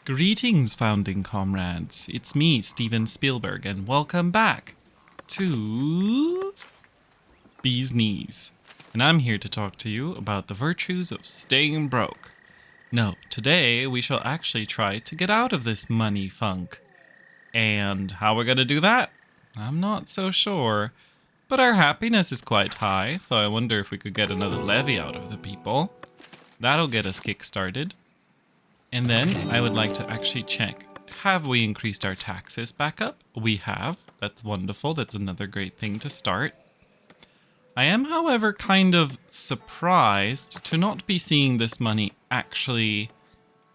Greetings, founding comrades. It's me, Steven Spielberg, and welcome back to Bee's Knees. And I'm here to talk to you about the virtues of staying broke. No, today we shall actually try to get out of this money funk. And how we're gonna do that? I'm not so sure. But our happiness is quite high, so I wonder if we could get another levy out of the people. That'll get us kick-started. And then I would like to actually check, have we increased our taxes back up? We have. That's wonderful. That's another great thing to start. I am, however, kind of surprised to not be seeing this money actually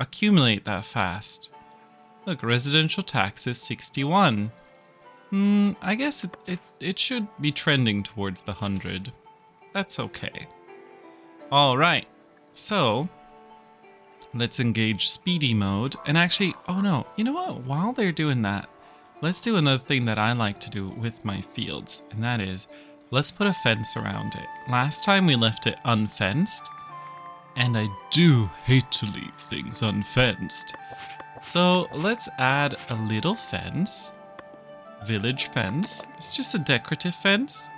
accumulate that fast. Look, residential tax is 61. I guess it should be trending towards the 100. That's okay. All right. So let's engage speedy mode and actually, oh no, you know what? While they're doing that, let's do another thing that I like to do with my fields, and that is let's put a fence around it. Last time we left it unfenced, and I do hate to leave things unfenced. So let's add a little fence, village fence. It's just a decorative fence,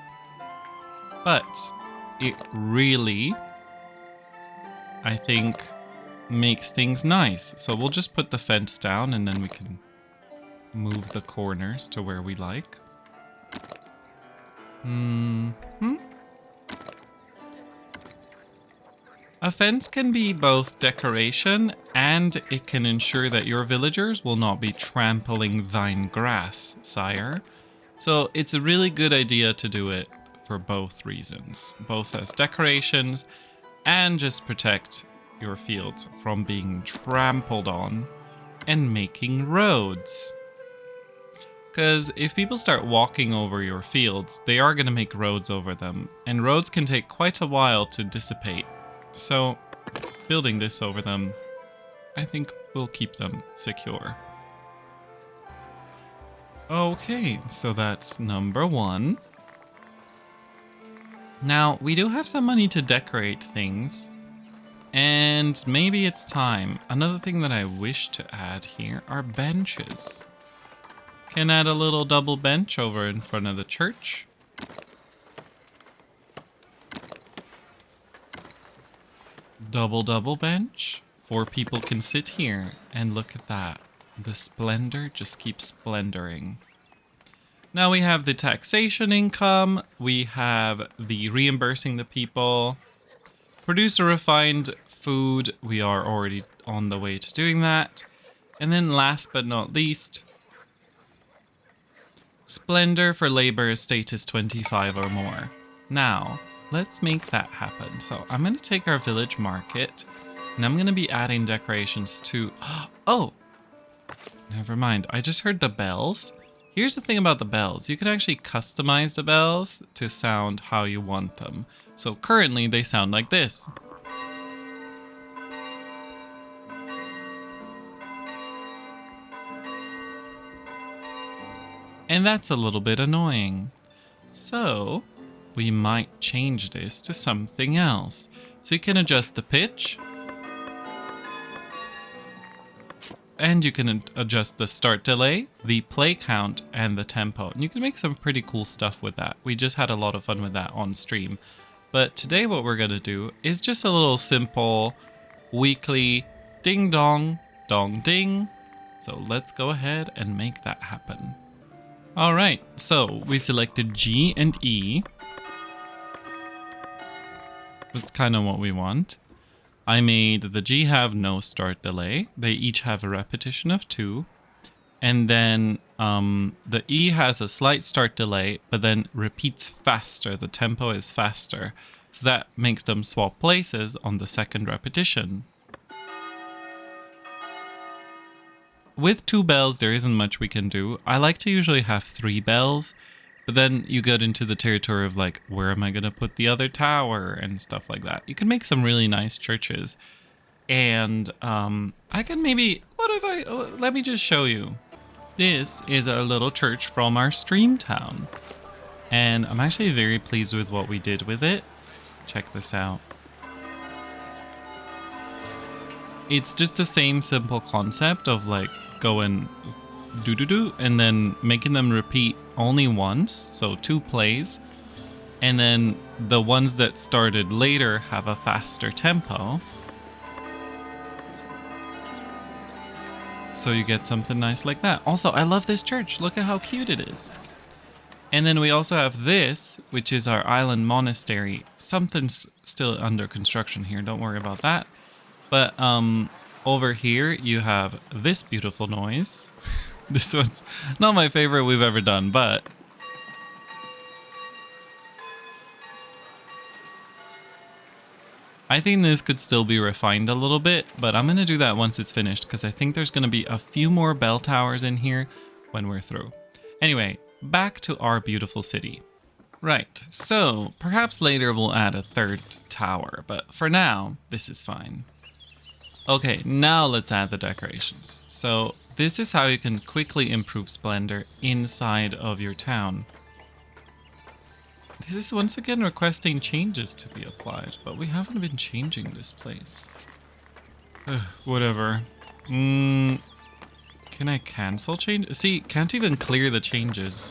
but it really, I think, makes things nice. So we'll just put the fence down and then we can move the corners to where we like. A fence can be both decoration and it can ensure that your villagers will not be trampling thine grass, sire. So it's a really good idea to do it for both reasons, both as decorations and just protect your fields from being trampled on and making roads. Because if people start walking over your fields, they are going to make roads over them, and roads can take quite a while to dissipate. So building this over them, I think, will keep them secure. Okay, so that's number one. Now, we do have some money to decorate things. And maybe it's time. Another thing that I wish to add here are benches. Can add a little double bench over in front of the church. Double bench. 4 people can sit here. And look at that. The splendor just keeps splendoring. Now we have the taxation income. We have the reimbursing the people. Produce a refined food. We are already on the way to doing that. And then last but not least, splendor for labor status 25 or more. Now, let's make that happen. So I'm going to take our village market and I'm going to be adding decorations to... Oh, never mind. I just heard the bells. Here's the thing about the bells. You can actually customize the bells to sound how you want them. So currently they sound like this. And that's a little bit annoying. So we might change this to something else. So you can adjust the pitch. And you can adjust the start delay, the play count, and the tempo. And you can make some pretty cool stuff with that. We just had a lot of fun with that on stream. But today what we're going to do is just a little simple weekly ding dong, dong ding. So let's go ahead and make that happen. All right, so we selected G and E. That's kind of what we want. I made the G have no start delay. They each have a repetition of 2. And then the E has a slight start delay, but then repeats faster. The tempo is faster. So that makes them swap places on the second repetition. With 2 bells, there isn't much we can do. I like to usually have 3 bells, but then you get into the territory of like, where am I going to put the other tower and stuff like that. You can make some really nice churches. And I can maybe, let me just show you. This is a little church from our stream town. And I'm actually very pleased with what we did with it. Check this out. It's just the same simple concept of like going do and then making them repeat only once, so 2 plays. And then the ones that started later have a faster tempo. So you get something nice like that. Also, I love this church. Look at how cute it is. And then we also have this, which is our island monastery. Something's still under construction here. Don't worry about that. But over here you have this beautiful noise. This one's not my favorite we've ever done, but I think this could still be refined a little bit, but I'm going to do that once it's finished because I think there's going to be a few more bell towers in here when we're through. Anyway, back to our beautiful city. Right, so perhaps later we'll add a 3rd tower, but for now, this is fine. Okay, now let's add the decorations. So this is how you can quickly improve splendor inside of your town. This is once again requesting changes to be applied, but we haven't been changing this place. Whatever. Can I cancel change? See, can't even clear the changes.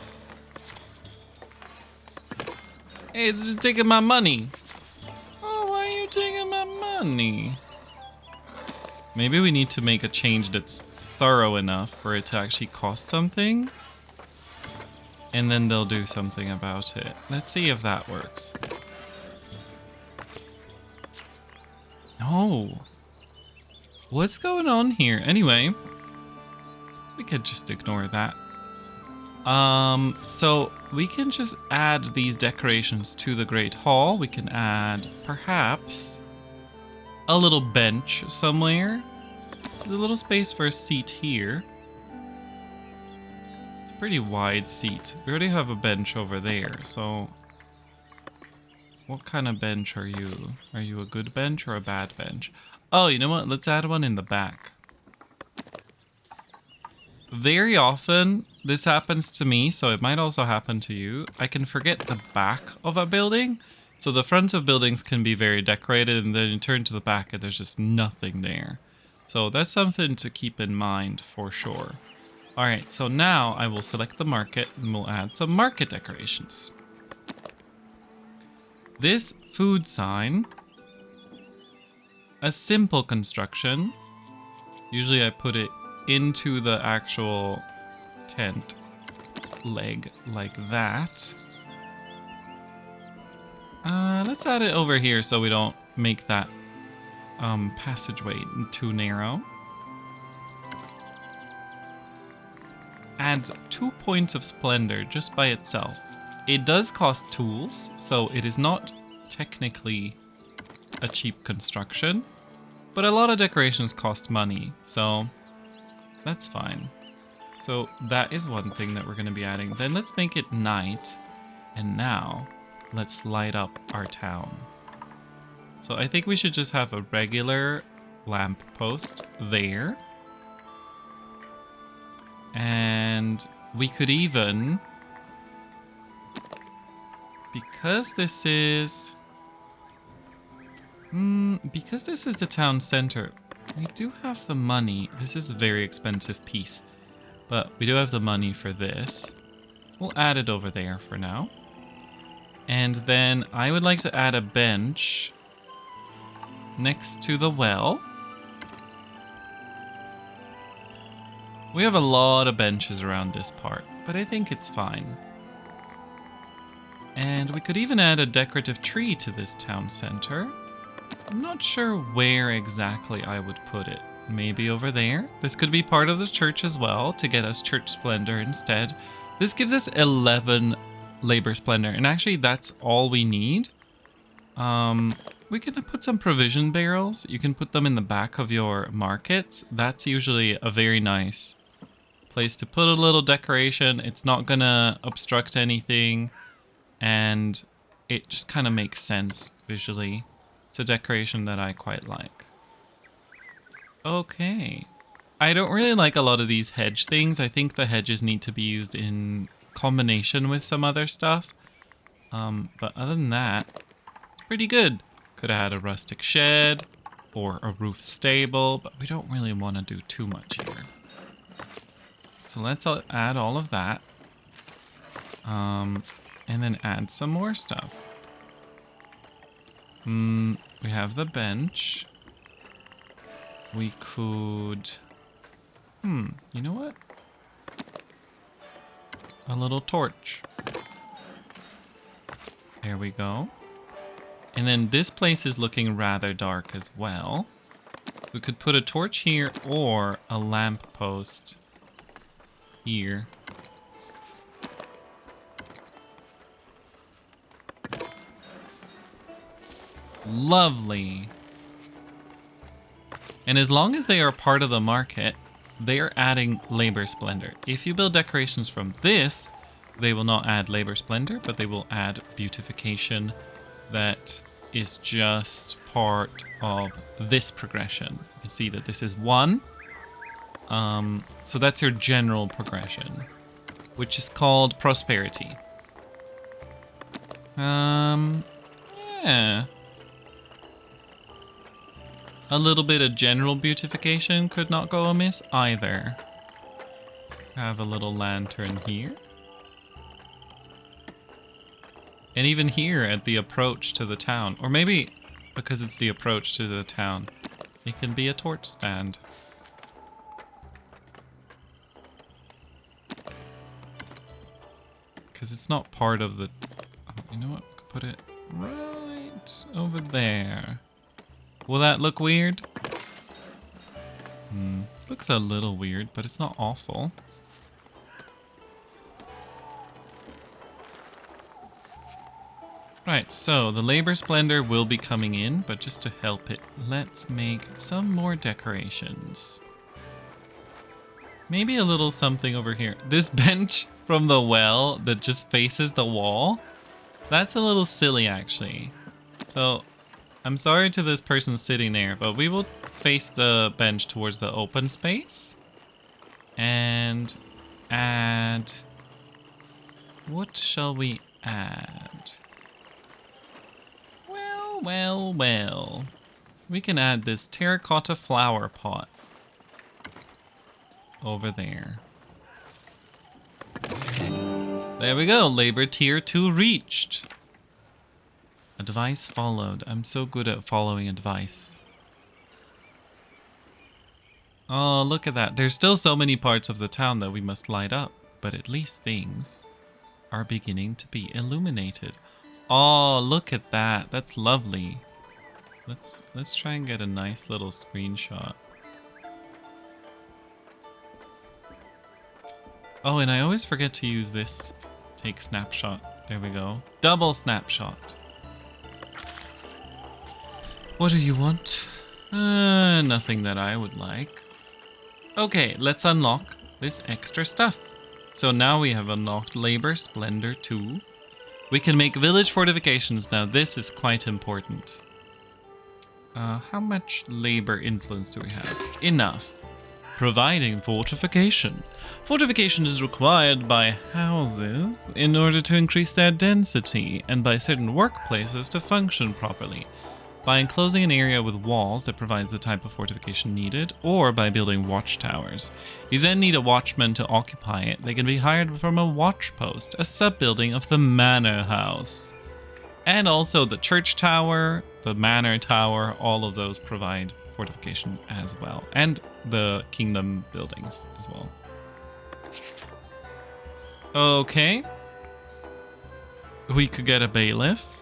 Hey, it's just taking my money. Oh, why are you taking my money? Maybe we need to make a change that's thorough enough for it to actually cost something. And then they'll do something about it. Let's see if that works. No. What's going on here? Anyway, we could just ignore that. So we can just add these decorations to the Great Hall. We can add perhaps a little bench somewhere. There's a little space for a seat here. Pretty wide seat. We already have a bench over there, so what kind of bench are you? Are you a good bench or a bad bench? Oh, you know what? Let's add one in the back. Very often this happens to me, so it might also happen to you. I can forget the back of a building. So the front of buildings can be very decorated, and then you turn to the back and there's just nothing there. So that's something to keep in mind for sure. Alright, so now I will select the market and we'll add some market decorations. This food sign, a simple construction. Usually I put it into the actual tent leg like that. Let's add it over here so we don't make that passageway too narrow. Adds 2 points of splendor just by itself. It does cost tools, so it is not technically a cheap construction, but a lot of decorations cost money, so that's fine. So that is one thing that we're going to be adding. Then let's make it night, and now let's light up our town. So I think we should just have a regular lamp post there. And we could even, because this is the town center, we do have the money. This is a very expensive piece, but we do have the money for this. We'll add it over there for now. And then I would like to add a bench next to the well. We have a lot of benches around this part, but I think it's fine. And we could even add a decorative tree to this town center. I'm not sure where exactly I would put it. Maybe over there? This could be part of the church as well to get us church splendor instead. This gives us 11 labor splendor, and actually that's all we need. We can put some provision barrels. You can put them in the back of your markets. That's usually a very nice place to put a little decoration. It's not gonna obstruct anything, and it just kind of makes sense visually. It's a decoration that I quite like. Okay. I don't really like a lot of these hedge things. I think the hedges need to be used in combination with some other stuff. But other than that, it's pretty good. Could have had a rustic shed. or a roof stable, but we don't really want to do too much here. So let's add all of that. And then add some more stuff. We have the bench. We could... you know what? A little torch. There we go. And then this place is looking rather dark as well. We could put a torch here or a lamp post here. Lovely. And as long as they are part of the market, they are adding labor splendor. If you build decorations from this, they will not add labor splendor, but they will add beautification that is just part of this progression. You can see that this is 1. So that's your general progression, which is called prosperity. Yeah. A little bit of general beautification could not go amiss either. Have a little lantern here. And even here at the approach to the town, or maybe because it's the approach to the town, it can be a torch stand. Because it's not part of the... Oh, you know what? Put it right over there. Will that look weird? Looks a little weird, but it's not awful. Right, so the labor splendor will be coming in, but just to help it, let's make some more decorations. Maybe a little something over here. This bench from the well that just faces the wall, that's a little silly actually. So I'm sorry to this person sitting there, but we will face the bench towards the open space and add... What shall we add? Well. We can add this terracotta flower pot over there. There we go. Labor tier 2 reached. Advice followed. I'm so good at following advice. Oh, look at that. There's still so many parts of the town that we must light up, but at least things are beginning to be illuminated. Oh, look at that. That's lovely. Let's try and get a nice little screenshot. Oh, and I always forget to use this. Take snapshot. There we go. Double snapshot. What do you want? Nothing that I would like. Okay, let's unlock this extra stuff. So now we have unlocked Labor Splendor 2. We can make village fortifications now. This is quite important. How much labor influence do we have? Enough. Providing fortification. Fortification is required by houses in order to increase their density and by certain workplaces to function properly. By enclosing an area with walls that provides the type of fortification needed, or by building watchtowers. You then need a watchman to occupy it. They can be hired from a watch post, a sub-building of the manor house. And also the church tower, the manor tower, all of those provide fortification as well. And the kingdom buildings as well. Okay. We could get a bailiff.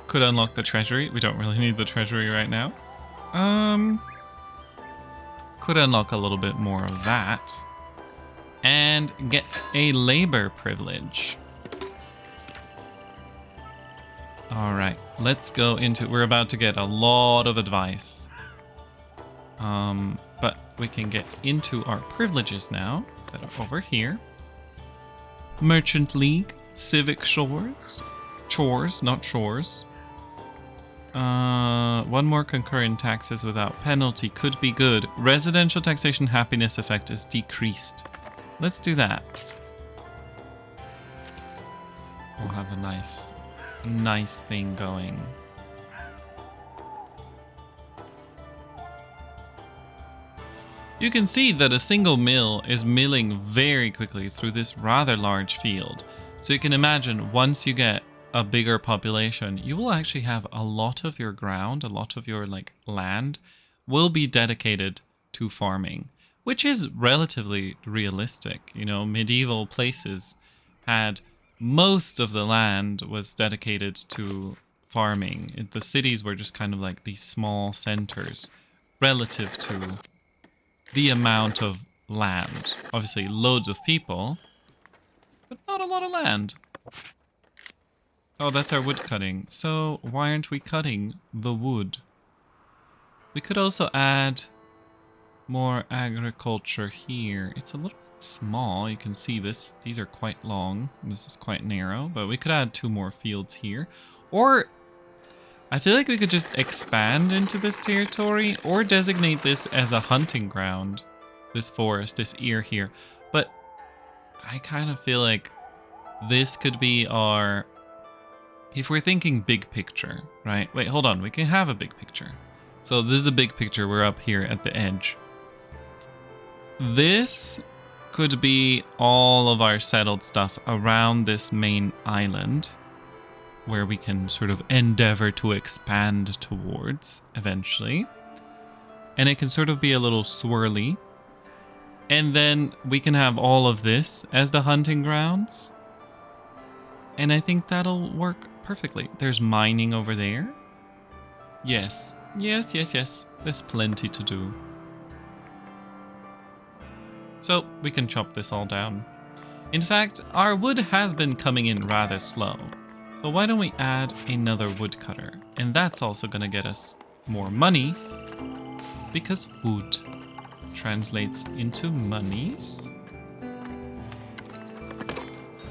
Could unlock the treasury. We don't really need the treasury right now. Could unlock a little bit more of that. And get a labor privilege. Alright, let's go into... We're about to get a lot of advice. But we can get into our privileges now that are over here. Merchant League, Civic Shores. Chores, not shores. One more concurrent taxes without penalty could be good. Residential taxation happiness effect is decreased. Let's do that. We'll have a nice thing going. You can see that a single mill is milling very quickly through this rather large field. So you can imagine once you get a bigger population, you will actually have a lot of your ground, a lot of your like land will be dedicated to farming, which is relatively realistic. You know, medieval places had most of the land was dedicated to farming. The cities were just kind of like these small centers relative to the amount of land. Obviously, loads of people, but not a lot of land. Oh, that's our wood cutting. So why aren't we cutting the wood? We could also add more agriculture here. It's a little bit small. You can see this. These are quite long. This is quite narrow, but we could add 2 more fields here. Or I feel like we could just expand into this territory or designate this as a hunting ground. This forest, this ear here. But I kind of feel like this could be our... If we're thinking big picture, right? Wait, hold on. We can have a big picture. So this is a big picture. We're up here at the edge. This could be all of our settled stuff around this main island where we can sort of endeavor to expand towards eventually. And it can sort of be a little swirly. And then we can have all of this as the hunting grounds. And I think that'll work perfectly. There's mining over there. Yes. Yes, yes, yes. There's plenty to do. So we can chop this all down. In fact, our wood has been coming in rather slow. So why don't we add another woodcutter? And that's also going to get us more money because wood translates into monies.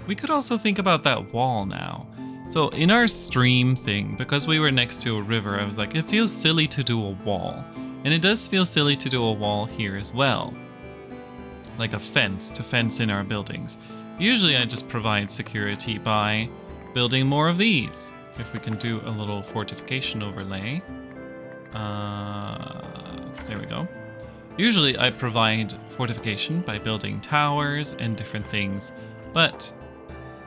We could also think about that wall now. So in our stream thing, because we were next to a river, I was like, it feels silly to do a wall. And it does feel silly to do a wall here as well. Like a fence to fence in our buildings. Usually I just provide security by building more of these. If we can do a little fortification overlay. There we go. Usually I provide fortification by building towers and different things. But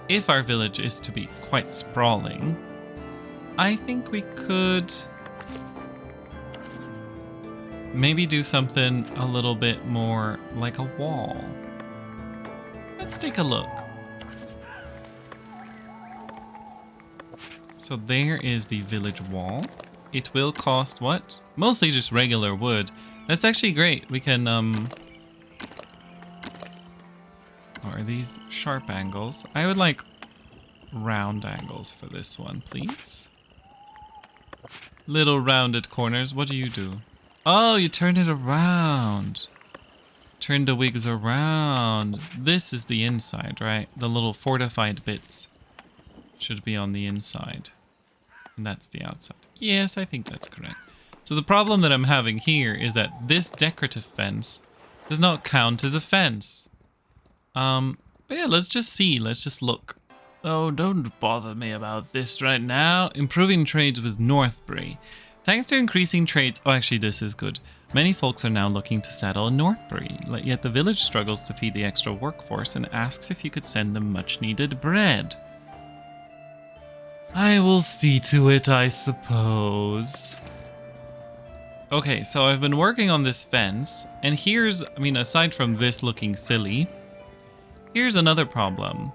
if our village is to be quite sprawling, I think we could maybe do something a little bit more like a wall. Let's take a look. So there is the village wall. It will cost what? Mostly just regular wood. That's actually great. We can, are these sharp angles? I would like round angles for this one, please. Little rounded corners. What do you do? Oh, you turn it around. Turn the wigs around. This is the inside, right? The little fortified bits should be on the inside. And that's the outside. Yes, I think that's correct. So the problem that I'm having here is that this decorative fence does not count as a fence. But yeah, let's just see. Let's just look. Oh, don't bother me about this right now. Improving trades with Northbury. Thanks to increasing trades... Oh, actually, this is good. Many folks are now looking to settle in Northbury, yet the village struggles to feed the extra workforce and asks if you could send them much-needed bread. I will see to it, I suppose. Okay, so I've been working on this fence, and here's... I mean, aside from this looking silly, here's another problem.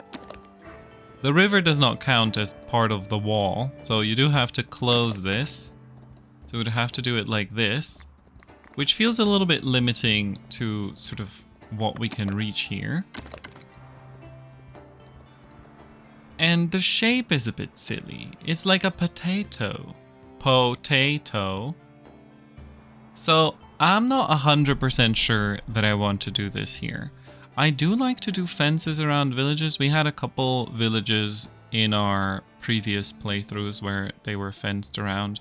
The river does not count as part of the wall, so you do have to close this. So we'd have to do it like this, which feels a little bit limiting to sort of what we can reach here. And the shape is a bit silly. It's like a potato. Potato. So I'm not 100% sure that I want to do this here. I do like to do fences around villages. We had a couple villages in our previous playthroughs where they were fenced around.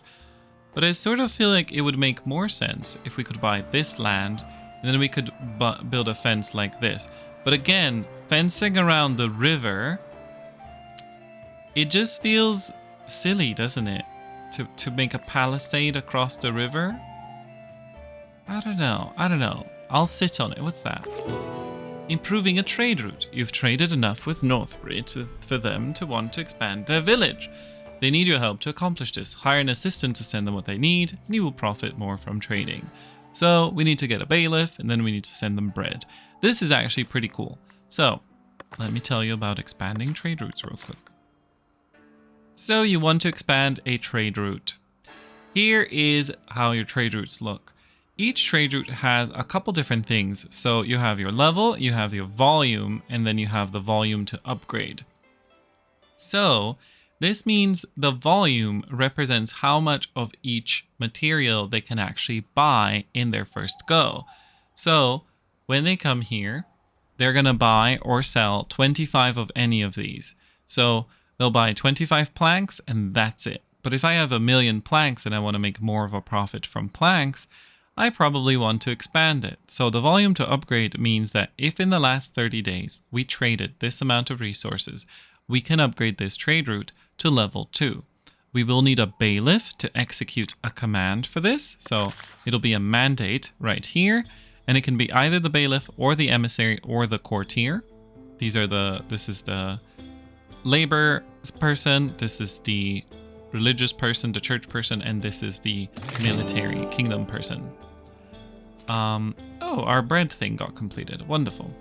But I sort of feel like it would make more sense if we could buy this land and then we could build a fence like this. But again, fencing around the river, it just feels silly, doesn't it? To make a palisade across the river? I don't know. I'll sit on it. What's that? Improving a trade route. You've traded enough with Northbury for them to want to expand their village. They need your help to accomplish this. Hire an assistant to send them what they need, and you will profit more from trading. So we need to get a bailiff, and then we need to send them bread. This is actually pretty cool. So let me tell you about expanding trade routes real quick. So you want to expand a trade route. Here is how your trade routes look. Each trade route has a couple different things. So you have your level, you have your volume, and then you have the volume to upgrade. So this means the volume represents how much of each material they can actually buy in their first go. So when they come here, they're going to buy or sell 25 of any of these. So they'll buy 25 planks and that's it. But if I have 1,000,000 planks and I want to make more of a profit from planks, I probably want to expand it. So the volume to upgrade means that if in the last 30 days we traded this amount of resources, we can upgrade this trade route to level 2. We will need a bailiff to execute a command for this. So it'll be a mandate right here, and it can be either the bailiff or the emissary or the courtier. This is the labor person, this is the religious person, the church person, and this is the military kingdom person. Oh, our bread thing got completed. Wonderful.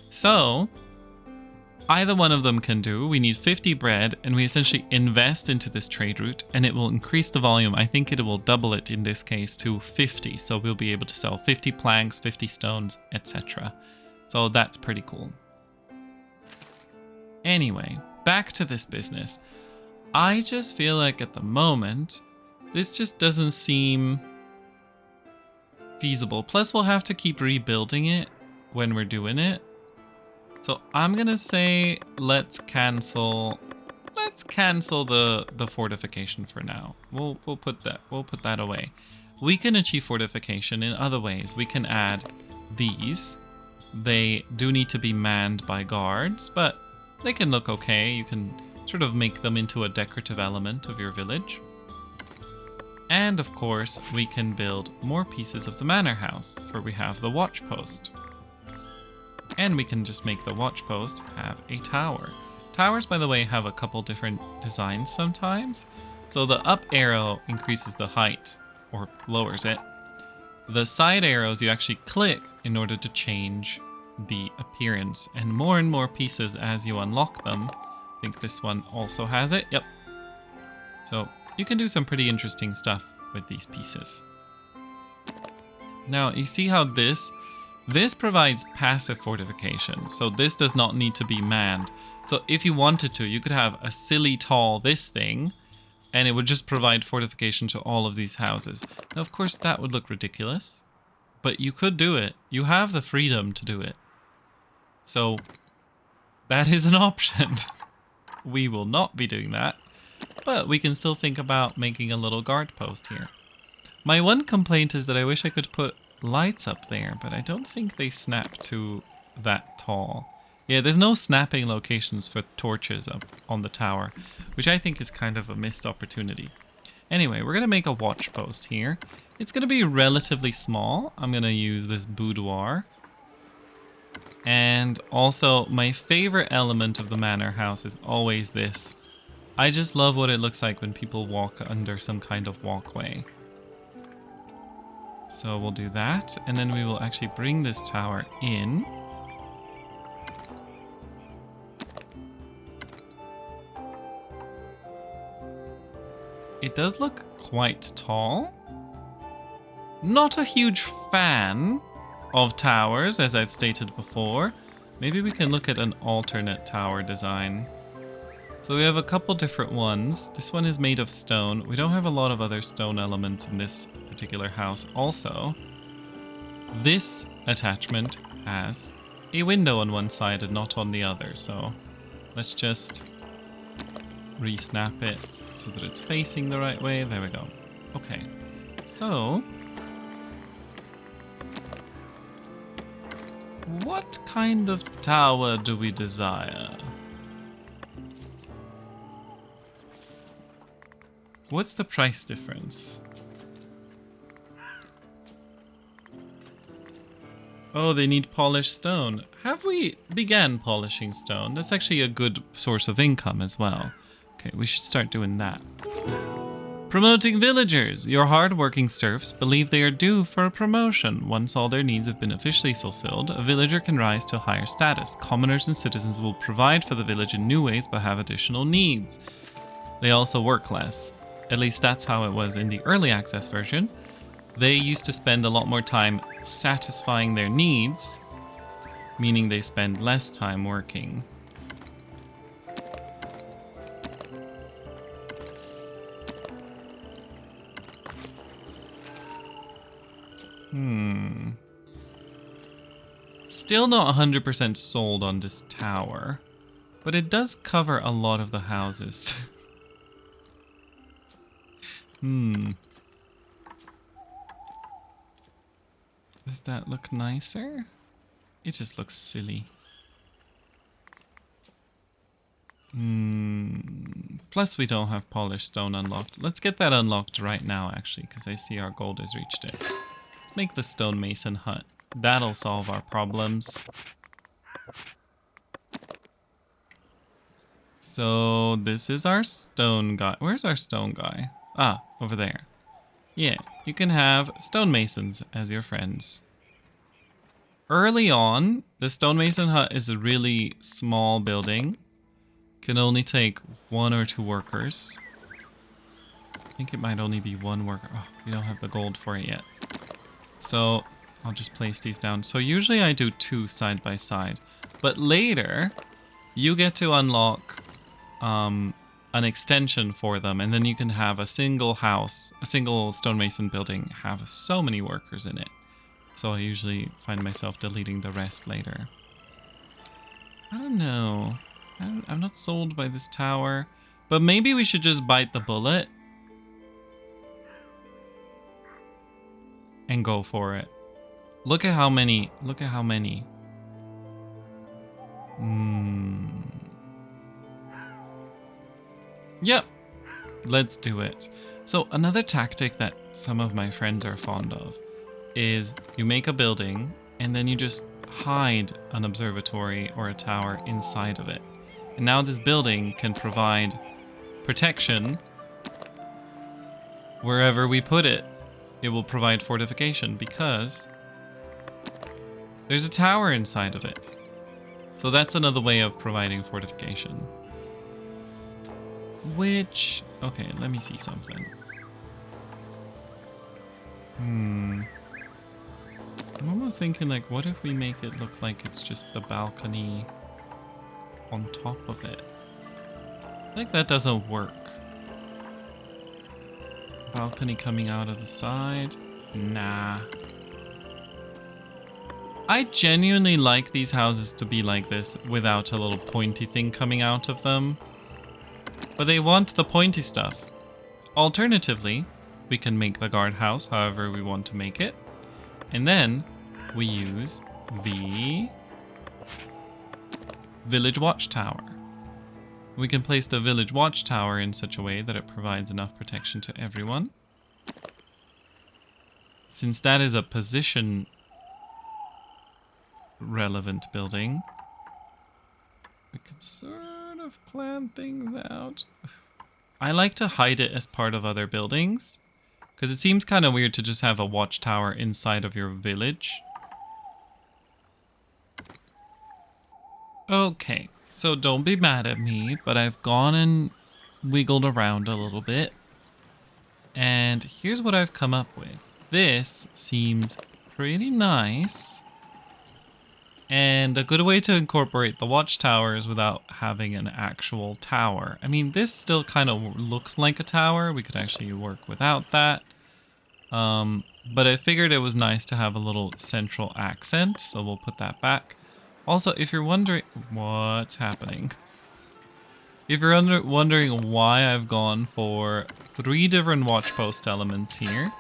So either one of them can do. We need 50 bread, and we essentially invest into this trade route, and it will increase the volume. I think it will double it in this case to 50. So we'll be able to sell 50 planks, 50 stones, etc. So that's pretty cool. Anyway, back to this business. I just feel like at the moment, this just doesn't seem feasible. Plus, we'll have to keep rebuilding it when we're doing it. So I'm gonna say let's cancel the fortification for now. We'll put that away. We can achieve fortification in other ways. We can add these. They do need to be manned by guards, but they can look okay. You can sort of make them into a decorative element of your village. And of course, we can build more pieces of the manor house, for we have the watch post. And we can just make the watch post have a tower. Towers, by the way, have a couple different designs sometimes. So the up arrow increases the height or lowers it. The side arrows you actually click in order to change the appearance, and more pieces as you unlock them. I think this one also has it. Yep. So you can do some pretty interesting stuff with these pieces. Now you see how this provides passive fortification. So this does not need to be manned. So if you wanted to, you could have a silly tall this thing, and it would just provide fortification to all of these houses. Now, of course, that would look ridiculous, but you could do it. You have the freedom to do it. So that is an option. We will not be doing that, but we can still think about making a little guard post here. My one complaint is that I wish I could put lights up there, but I don't think they snap to that tall. Yeah, there's no snapping locations for torches up on the tower, which I think is kind of a missed opportunity. Anyway, we're going to make a watch post here. It's going to be relatively small. I'm going to use this boudoir. And also, my favorite element of the manor house is always this. I just love what it looks like when people walk under some kind of walkway. So we'll do that, and then we will actually bring this tower in. It does look quite tall. Not a huge fan of towers, as I've stated before. Maybe we can look at an alternate tower design. So we have a couple different ones. This one is made of stone. We don't have a lot of other stone elements in this particular house. Also, this attachment has a window on one side and not on the other. So let's just re-snap it so that it's facing the right way. There we go. Okay, so what kind of tower do we desire? What's the price difference? Oh, they need polished stone. Have we began polishing stone? That's actually a good source of income as well. Okay, we should start doing that. Promoting villagers. Your hard-working serfs believe they are due for a promotion. Once all their needs have been officially fulfilled, a villager can rise to a higher status. Commoners and citizens will provide for the village in new ways but have additional needs. They also work less. At least that's how it was in the early access version. They used to spend a lot more time satisfying their needs, meaning they spend less time working. Still not 100% sold on this tower, but it does cover a lot of the houses. Does that look nicer? It just looks silly. Plus we don't have polished stone unlocked. Let's get that unlocked right now actually, because I see our gold has reached it. Let's make the stonemason hut. That'll solve our problems. So this is our stone guy. Where's our stone guy? Ah, over there. Yeah, you can have stonemasons as your friends. Early on, the stonemason hut is a really small building. Can only take 1 or 2 workers. I think it might only be 1 worker. Oh, we don't have the gold for it yet. So I'll just place these down. So usually I do 2 side by side, but later you get to unlock an extension for them, and then you can have a single house, a single stonemason building have so many workers in it. So I usually find myself deleting the rest later. I don't know. I'm not sold by this tower, but maybe we should just bite the bullet and go for it. Look at how many. Look at how many. Yep. Let's do it. So another tactic that some of my friends are fond of is you make a building and then you just hide an observatory or a tower inside of it. And now this building can provide protection wherever we put it. It will provide fortification because there's a tower inside of it. So that's another way of providing fortification. Which, okay, let me see something. I'm almost thinking like, what if we make it look like it's just the balcony on top of it? I think that doesn't work. Balcony coming out of the side? Nah. I genuinely like these houses to be like this without a little pointy thing coming out of them. But they want the pointy stuff. Alternatively, we can make the guardhouse however we want to make it. And then we use the village watchtower. We can place the village watchtower in such a way that it provides enough protection to everyone. Since that is a position relevant building, we can sort of plan things out. I like to hide it as part of other buildings because it seems kind of weird to just have a watchtower inside of your village. Okay, so don't be mad at me, but I've gone and wiggled around a little bit. And here's what I've come up with. This seems pretty nice. And a good way to incorporate the watchtowers without having an actual tower. I mean, this still kind of looks like a tower. We could actually work without that. But I figured it was nice to have a little central accent, so we'll put that back. Also, if you're wondering what's happening, if you're wondering why I've gone for 3 different watch post elements here,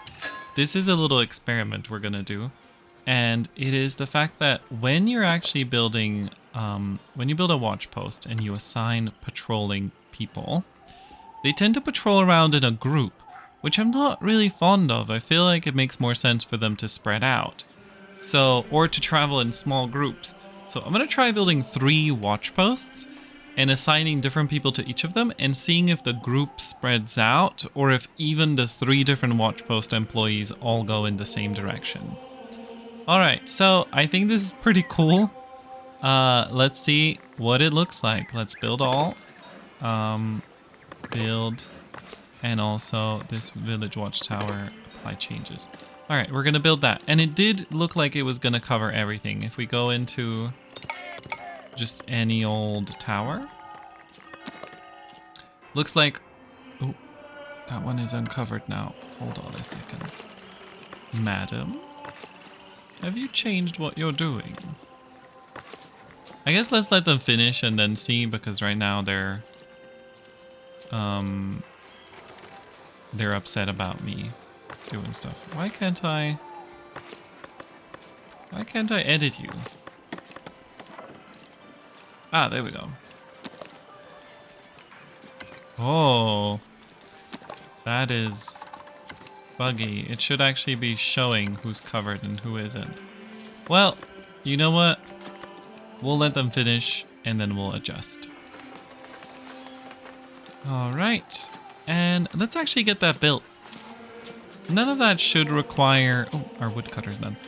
this is a little experiment we're gonna do. And it is the fact that when you're actually building, when you build a watch post and you assign patrolling people, they tend to patrol around in a group, which I'm not really fond of. I feel like it makes more sense for them to spread out. So, or to travel in small groups. So I'm going to try building 3 watch posts and assigning different people to each of them and seeing if the group spreads out or if even the 3 different watch post employees all go in the same direction. All right, so I think this is pretty cool. Let's see what it looks like. Let's build all. Build. And also this village watchtower, apply changes. All right, we're going to build that. And it did look like it was going to cover everything. If we go into just any old tower. Looks like, oh, that one is uncovered now. Hold on a second. Madam, have you changed what you're doing? I guess let's let them finish and then see, because right now they're upset about me doing stuff. Why can't I edit you? Ah, there we go. Oh, that is buggy. It should actually be showing who's covered and who isn't. Well, you know what? We'll let them finish and then we'll adjust. All right. And let's actually get that built. None of that should require... Oh, our woodcutter's done.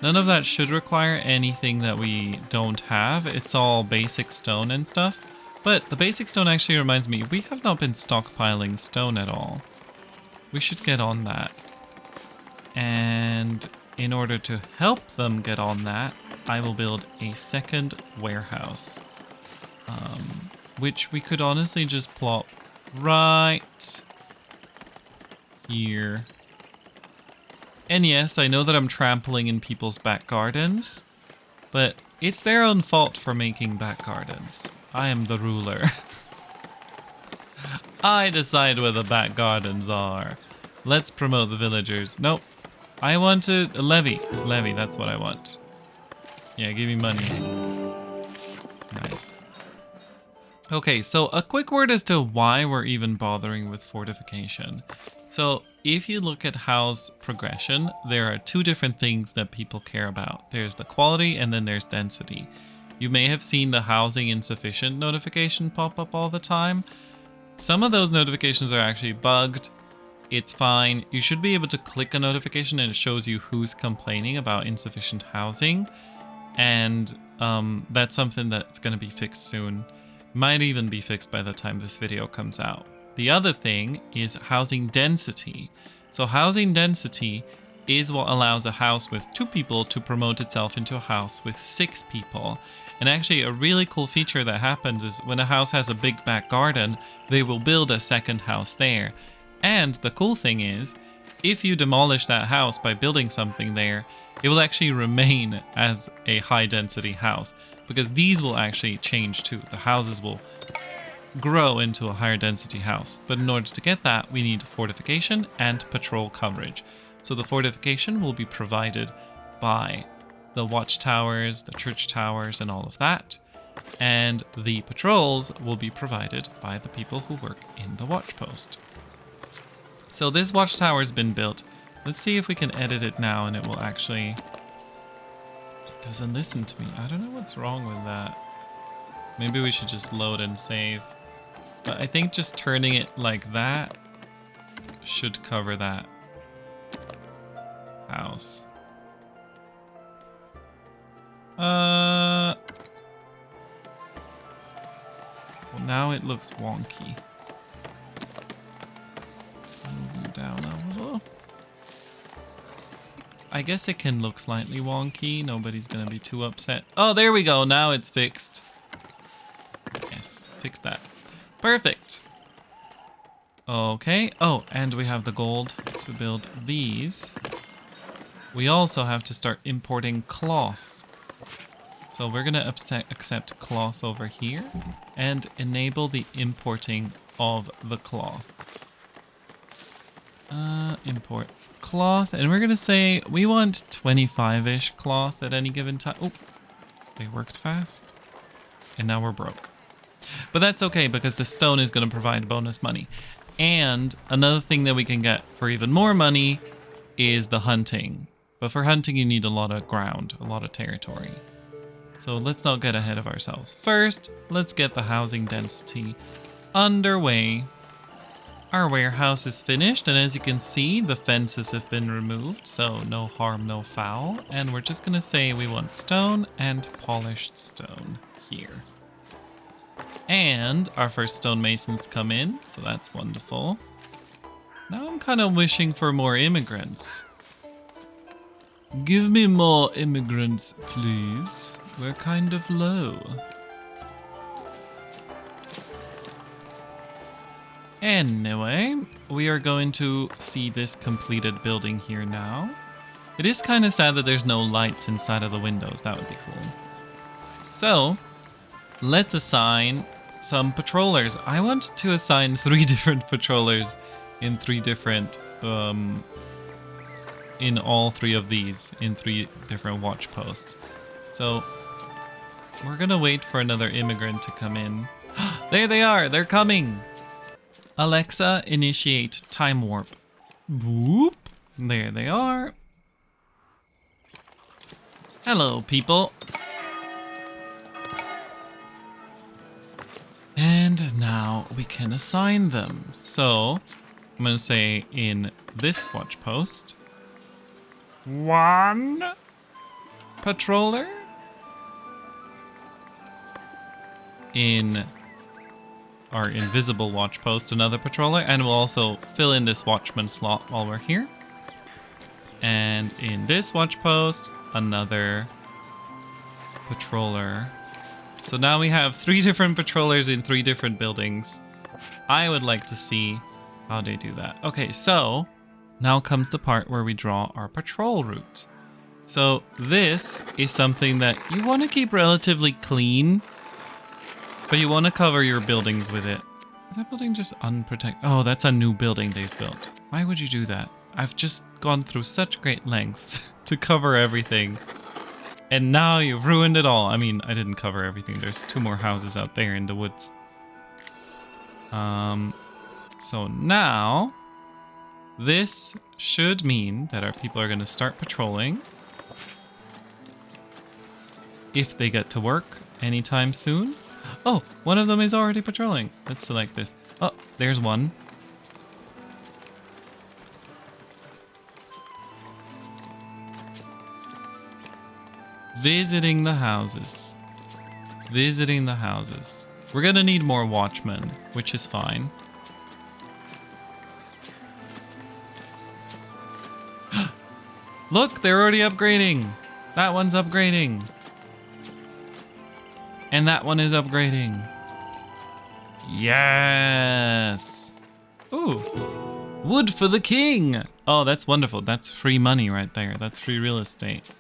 None of that should require anything that we don't have. It's all basic stone and stuff. But the basic stone actually reminds me, we have not been stockpiling stone at all. We should get on that. And in order to help them get on that, I will build a second warehouse. Which we could honestly just plop right here. And yes, I know that I'm trampling in people's back gardens, but it's their own fault for making back gardens. I am the ruler. I decide where the back gardens are. Let's promote the villagers. Nope. I want to levy. Levy, that's what I want. Yeah, give me money. Nice. Okay, so a quick word as to why we're even bothering with fortification. So if you look at house progression, there are 2 different things that people care about. There's the quality and then there's density. You may have seen the housing insufficient notification pop up all the time. Some of those notifications are actually bugged. It's fine. You should be able to click a notification and it shows you who's complaining about insufficient housing. And that's something that's going to be fixed soon. Might even be fixed by the time this video comes out. The other thing is housing density. So housing density is what allows a house with 2 people to promote itself into a house with 6 people. And actually a really cool feature that happens is when a house has a big back garden, they will build a second house there. And the cool thing is, if you demolish that house by building something there, it will actually remain as a high density house, because these will actually change too. The houses will grow into a higher density house. But in order to get that, we need fortification and patrol coverage. So the fortification will be provided by the watchtowers, the church towers, and all of that. And the patrols will be provided by the people who work in the watch post. So this watchtower has been built. Let's see if we can edit it now and it will actually... It doesn't listen to me. I don't know what's wrong with that. Maybe we should just load and save. But I think just turning it like that should cover that house. Well, now it looks wonky. Move you down a little. I guess it can look slightly wonky. Nobody's gonna be too upset. Oh, there we go. Now it's fixed. Yes, fix that. Perfect. Okay. Oh, and we have the gold to build these. We also have to start importing cloth. So we're going to accept cloth over here and enable the importing of the cloth. Import cloth. And we're going to say we want 25-ish cloth at any given time. Oh, they worked fast. And now we're broke. But that's okay because the stone is going to provide bonus money. And another thing that we can get for even more money is the hunting. But for hunting, you need a lot of ground, a lot of territory. So let's not get ahead of ourselves. First, let's get the housing density underway. Our warehouse is finished, and as you can see, the fences have been removed, so no harm, no foul. And we're just gonna say we want stone and polished stone here. And our first stonemasons come in, so that's wonderful. Now I'm kind of wishing for more immigrants. Give me more immigrants, please. We're kind of low. Anyway, we are going to see this completed building here now. It is kind of sad that there's no lights inside of the windows. That would be cool. So, let's assign some patrollers. I want to assign 3 different patrollers in 3 different, in all 3 of these, in 3 different watch posts. So, we're gonna wait for another immigrant to come in. There they are, they're coming. Alexa, initiate time warp. Whoop. There they are. Hello, people. And now we can assign them. So, I'm going to say in this watch post, 1 patroller. In our invisible watch post, another patroller, and we'll also fill in this watchman slot while we're here. And in this watch post, another patroller. So now we have 3 different patrollers in 3 different buildings. I would like to see how they do that. Okay, so now comes the part where we draw our patrol route. So this is something that you want to keep relatively clean, but you want to cover your buildings with it. Is that building just unprotected? Oh, that's a new building they've built. Why would you do that? I've just gone through such great lengths to cover everything. And now you've ruined it all. I mean, I didn't cover everything. There's 2 more houses out there in the woods. So now, this should mean that our people are going to start patrolling. If they get to work anytime soon. Oh, one of them is already patrolling. Let's select this. Oh, there's one. Visiting the houses. Visiting the houses. We're gonna need more watchmen, which is fine. Look, they're already upgrading. That one's upgrading. And that one is upgrading. Yes. Ooh. Wood for the king. Oh, that's wonderful. That's free money right there. That's free real estate.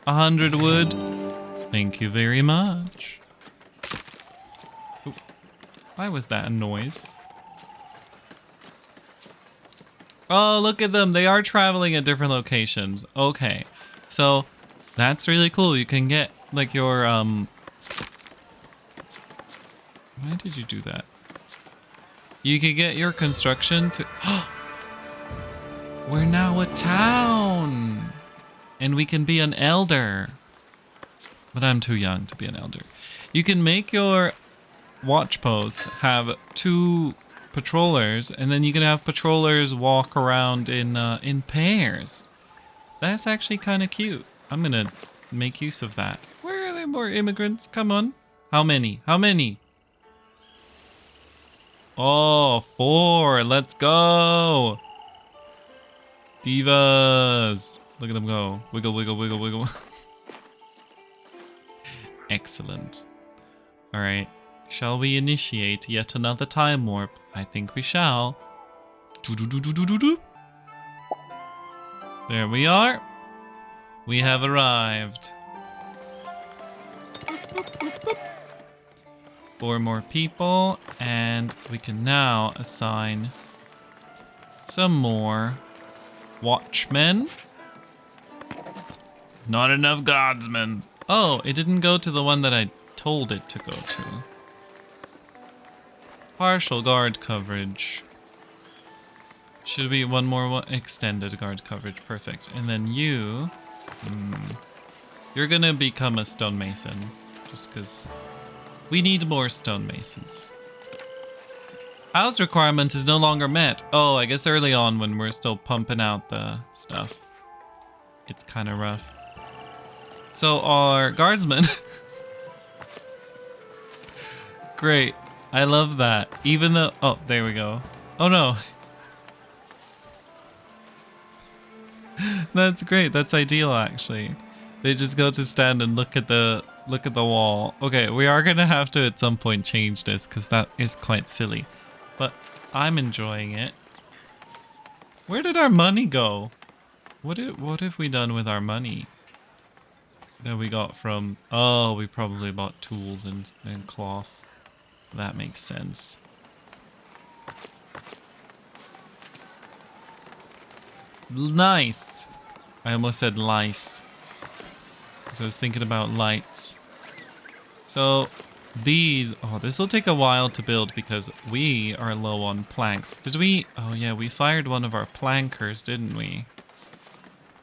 100 wood. Thank you very much. Ooh. Why was that a noise? Oh, look at them. They are traveling at different locations. Okay. So that's really cool. You can get like your, why did you do that? You can get your construction to... We're now a town! And we can be an elder. But I'm too young to be an elder. You can make your watch posts have 2 patrollers, and then you can have patrollers walk around in pairs. That's actually kind of cute. I'm gonna make use of that. Where are there more immigrants? Come on. How many? How many? Oh, 4. Let's go. Divas. Look at them go. Wiggle, wiggle, wiggle, wiggle. Excellent. All right. Shall we initiate yet another time warp? I think we shall. There we are. We have arrived. 4 more people, and we can now assign some more watchmen. Not enough guardsmen. Oh, it didn't go to the one that I told it to go to. Partial guard coverage. Should be one more extended guard coverage. Perfect. And then you... you're gonna become a stonemason. Just because we need more stonemasons. House requirement is no longer met. Oh, I guess early on when we're still pumping out the stuff. It's kind of rough. So our guardsmen... Great. I love that. Even though... Oh, there we go. Oh no. That's great. That's ideal, actually. They just go to stand and look at the wall. Okay, we are gonna have to at some point change this because that is quite silly. But I'm enjoying it. Where did our money go? What have we done with our money that we got from? Oh, we probably bought tools and cloth. That makes sense. Nice. I almost said lice. So I was thinking about lights. So these, oh, this will take a while to build because we are low on planks. Did we? Oh yeah, we fired one of our plankers, didn't we?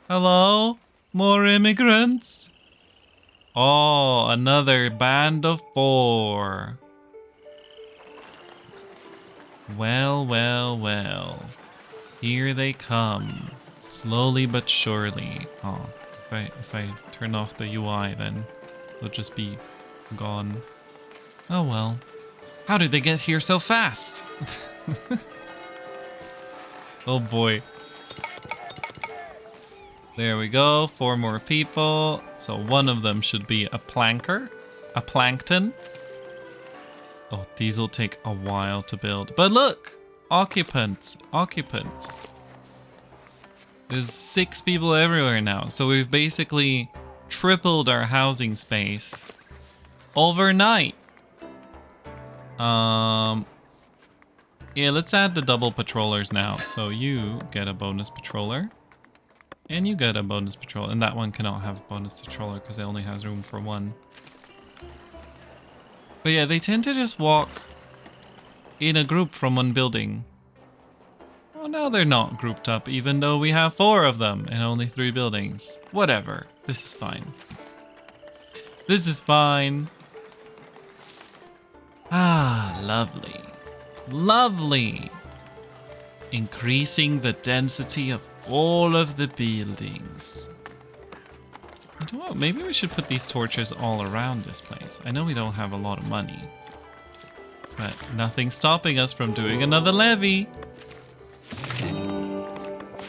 Hello? More immigrants? Oh, another band of 4. Well, well, well. Here they come. Slowly but surely. Oh, if I turn off the UI, then they'll just be gone. Oh well. How did they get here so fast? Oh boy. There we go. 4 more people. So one of them should be a planker. A plankton. Oh, these will take a while to build. But look! Occupants. Occupants. There's 6 people everywhere now. So we've basically tripled our housing space overnight. Yeah, let's add the double patrollers now. So you get a bonus patroller. And you get a bonus patroller. And that one cannot have a bonus patroller because it only has room for 1. But yeah, they tend to just walk in a group from one building. Well, now they're not grouped up, even though we have 4 of them and only 3 buildings. Whatever. This is fine. This is fine. Ah, lovely. Lovely. Increasing the density of all of the buildings. You know what? Maybe we should put these torches all around this place. I know we don't have a lot of money, but nothing's stopping us from doing another levy.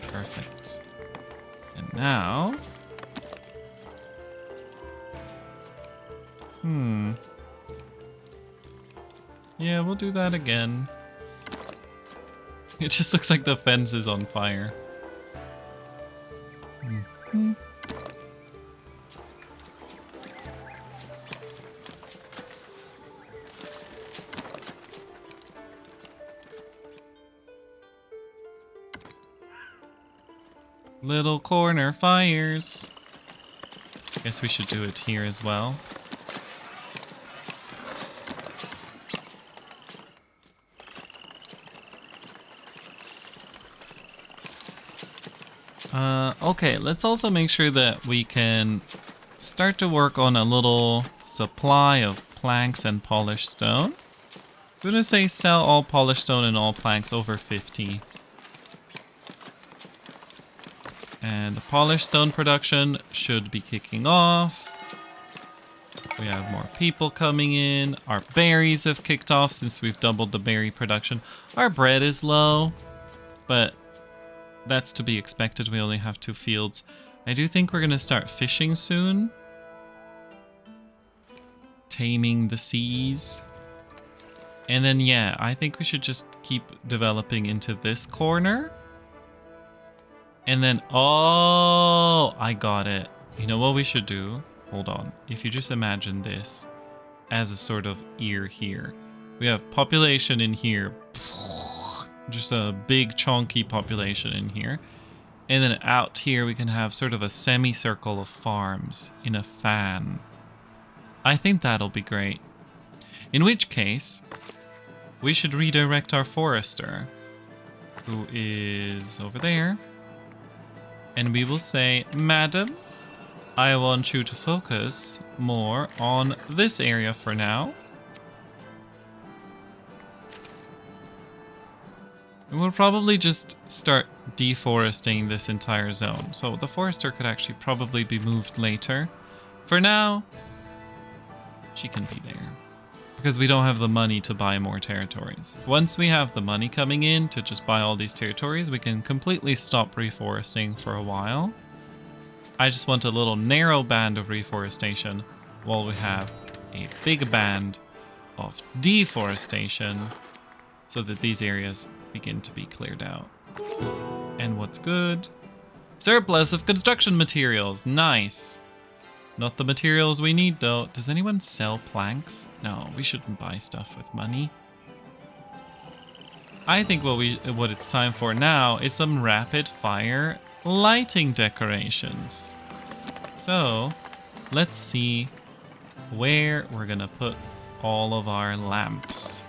Perfect. And now... Yeah, we'll do that again. It just looks like the fence is on fire. Little corner fires. Guess we should do it here as well. Okay, let's also make sure that we can start to work on a little supply of planks and polished stone. I'm gonna say sell all polished stone and all planks over 50. And the polished stone production should be kicking off. We have more people coming in. Our berries have kicked off since we've doubled the berry production. Our bread is low, but that's to be expected. We only have 2 fields. I do think we're going to start fishing soon. Taming the seas. And then, yeah, I think we should just keep developing into this corner. And then, oh, I got it. You know what we should do? Hold on. If you just imagine this as a sort of ear here. We have population in here. Just a big chunky population in here. And then out here we can have sort of a semicircle of farms in a fan. I think that'll be great. In which case, we should redirect our forester. who is over there. And we will say, Madam, I want you to focus more on this area for now. And we'll probably just start deforesting this entire zone. So the forester could actually probably be moved later. For now, she can be there. Because we don't have the money to buy more territories. Once we have the money coming in to just buy all these territories, we can completely stop reforesting for a while. I just want a little narrow band of reforestation while we have a big band of deforestation so that these areas begin to be cleared out. And what's good? Surplus of construction materials. Nice. Not the materials we need though. Does anyone sell planks? No, we shouldn't buy stuff with money. I think what it's time for now is some rapid fire lighting decorations. So let's see where we're gonna put all of our lamps.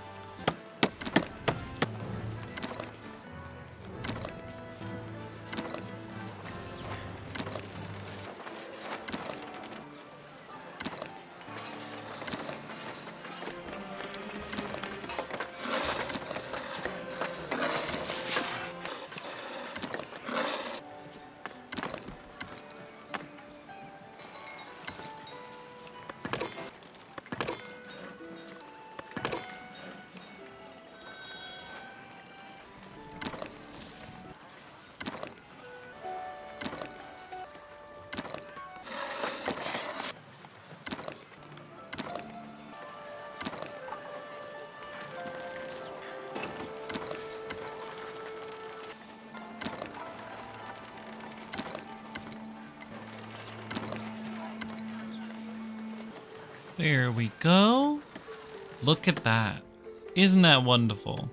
There we go. Look at that. Isn't that wonderful?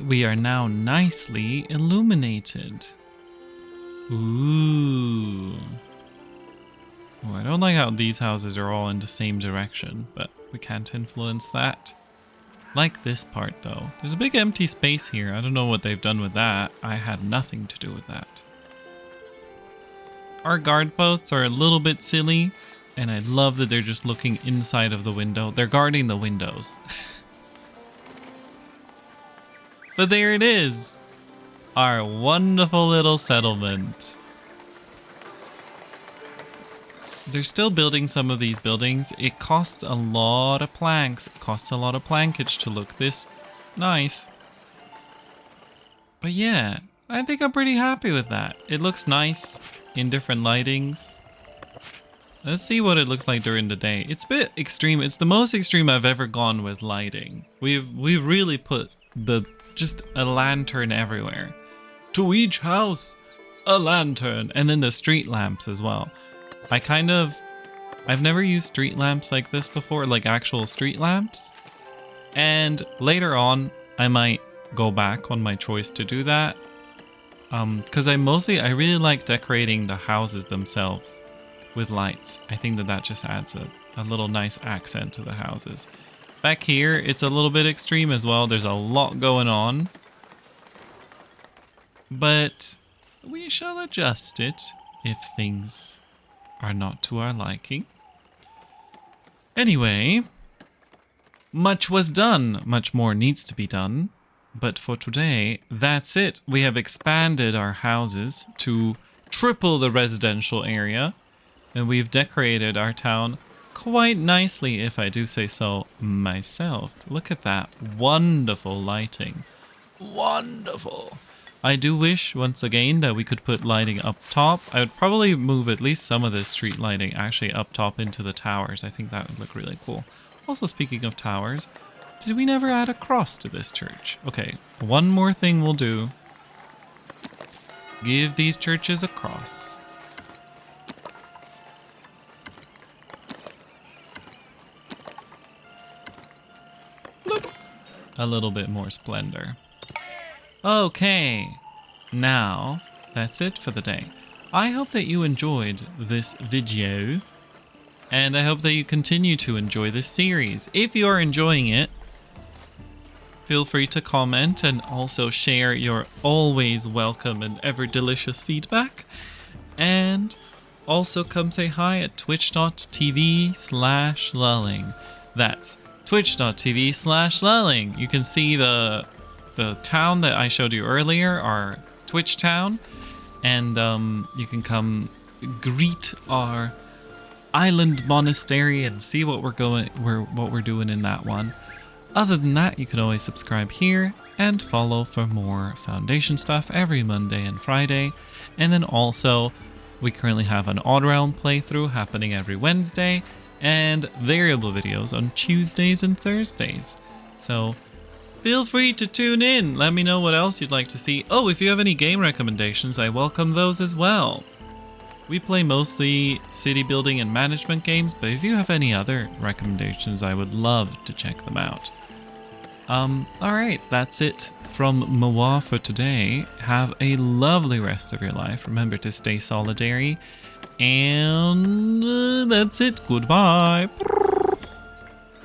We are now nicely illuminated. Ooh. Oh, I don't like how these houses are all in the same direction, but we can't influence that. Like this part though. There's a big empty space here. I don't know what they've done with that. I had nothing to do with that. Our guard posts are a little bit silly. And I love that they're just looking inside of the window. They're guarding the windows. But there it is. Our wonderful little settlement. They're still building some of these buildings. It costs a lot of planks. It costs a lot of plankage to look this nice. But yeah, I think I'm pretty happy with that. It looks nice in different lightings. Let's see what it looks like during the day. It's a bit extreme. It's the most extreme I've ever gone with lighting. We've really put just a lantern everywhere. To each house, a lantern. And then the street lamps as well. I've never used street lamps like this before, like actual street lamps. And later on, I might go back on my choice to do that. Because I really like decorating the houses themselves with lights. I think that just adds a little nice accent to the houses. Back here, it's a little bit extreme as well. There's a lot going on. But we shall adjust it if things are not to our liking. Anyway, much was done. Much more needs to be done. But for today, that's it. We have expanded our houses to triple the residential area. And we've decorated our town quite nicely, if I do say so myself. Look at that wonderful lighting. Wonderful. I do wish, once again, that we could put lighting up top. I would probably move at least some of this street lighting actually up top into the towers. I think that would look really cool. Also, speaking of towers, did we never add a cross to this church? Okay, one more thing we'll do. Give these churches a cross. A little bit more splendor. Okay, now that's it for the day. I hope that you enjoyed this video, and I hope that you continue to enjoy this series. If you are enjoying it, Feel free to comment and also share your always welcome and ever delicious feedback. And also come say hi at twitch.tv/lulling. That's twitch.tv/lulling. You can see the town that I showed you earlier, our Twitch town, and you can come greet our island monastery and see what we're doing in that one. Other than that, you can always subscribe here and follow for more Foundation stuff every Monday and Friday. And then also, we currently have an Odd Realm playthrough happening every Wednesday and variable videos on Tuesdays and Thursdays. So feel free to tune in. Let me know what else you'd like to see. Oh, if you have any game recommendations, I welcome those as well. We play mostly city building and management games, but if you have any other recommendations, I would love to check them out. Alright, that's it from Moa for today. Have a lovely rest of your life. Remember to stay solidary. And that's it. Goodbye.